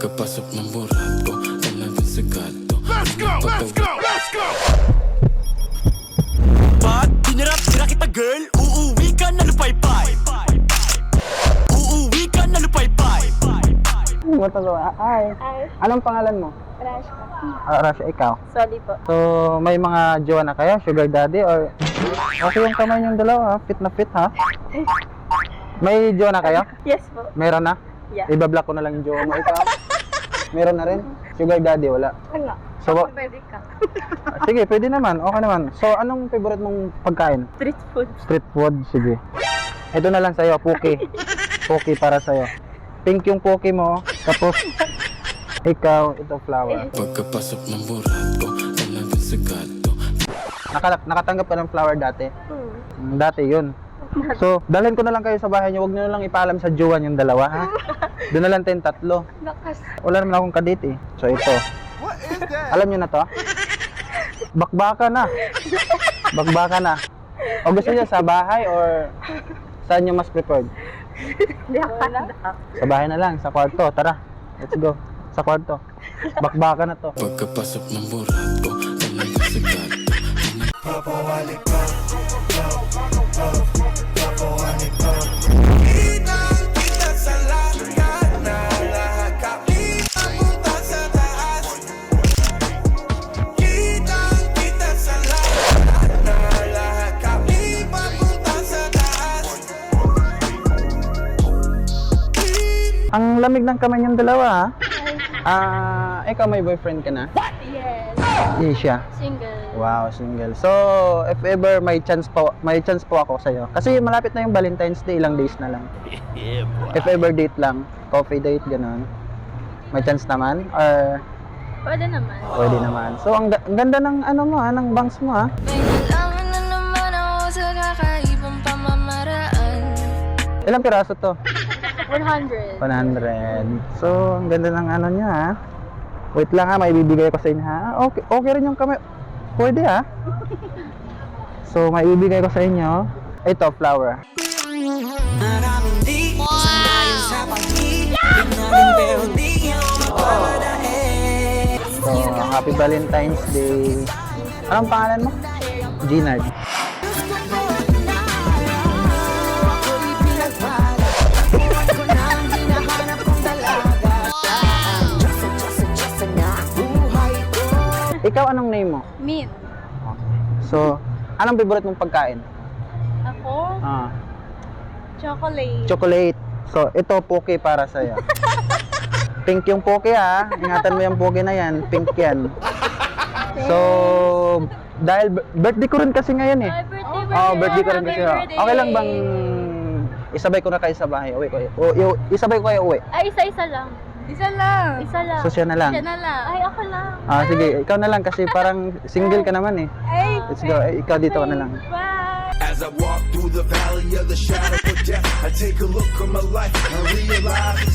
Pagkapasok ng burako, talagang sagado. Let's go! Let's go! Let's go! Ba't dinarap-dira kita girl? Uuwi ka na lupay-pay. Uuwi ka na lupay-pay. Hi. Anong pangalan mo? Crush ka. Rasha, ikaw. Sorry po. So, may mga jowa na kayo? Sugar daddy? Or okay yung kamay niyong dalawa? Fit na fit, ha? May jowa na kayo? Yes po. Meron na? Yeah. Ibablock ko na lang yung jowa mo. Ikaw? Meron na rin? Sugar daddy, wala. Wala. So, Pwede ka. sige, pwede naman. Okay naman. So, anong favorite mong pagkain? Street food. Street food? Sige. Ito na lang sa'yo, Poke. Poke para sa'yo. Pink yung Poke mo. Tapos, ikaw, ito flower. Pagkapasok ng burako, talagang sagado. Nakatanggap ka ng flower dati? Dati yun. So, dalhin ko na lang kayo sa bahay niyo. Huwag niyo na lang ipaalam sa jowa yung dalawa, ha? Doon na lang tayong tatlo. Lakas. Wala naman akong kadate, eh. So, ito. What is that? Alam niyo na to? Bakbaka na. Bakbaka na. O gusto niyo sa bahay or saan niyo mas preferred? Hindi ako na. Sa bahay na lang, sa kwarto. Tara, let's go. Sa kwarto. Bakbaka na to. Pagkapasok ng burako, talagang sagado. Kitang-kita sa langit na lahat kami papunta sa taas. Kitang-kita sa langit na lahat kami papunta sa taas. Ang lamig ng kamay niyong dalawa, ha? Ikaw may boyfriend ka na? Yes. Hindi siya. Single. Wow, single. So, if ever may chance po ako sa iyo. Kasi malapit na yung Valentine's Day, ilang days na lang. If ever date lang, coffee date ganun. May chance naman or Pwede naman. pwede naman. So, ang ganda ng ano mo, ng bangs mo, ha. May kailangan na naman ako sa kakaibang pamamaraan. Ilang piraso to? 100. 100. So, ang ganda ng ano niya, ha. Wait lang, ha, may bibigay ko sa inyo, ha. Okay rin yung kamay. Pwede, ha. So, may bibigay ko sa inyo. Ito, flower. Maraming di sanayon sa pag-ibig namin pero di ako magpapadahin. So, happy Valentine's Day. Anong pangalan mo? Ginard. Ikaw, anong name mo? Min. So, anong favorite mong pagkain? Ako, chocolate. Chocolate. So, ito, Poke para sa'yo. Pink yung Poke, ha. Ingatan mo yung Poke na yan. Pink yan. So, dahil birthday ko rin kasi ngayon, eh. Happy birthday, Birthday ko rin kasi. Happy Okay lang bang birthday. isabay ko na kayo sa bahay? Uwi ko. Isabay ko kayo uwi. Ay, isa-isa lang. Isa lang. Isa lang. So, siya na lang. Siya na lang. Ay, ako lang. Sige, ikaw na lang kasi parang single ka naman, eh. Ay, Let's go. Ikaw dito ka na lang. bye. As I walk through the valley of the shadow of death, I take a look at my life and realize it's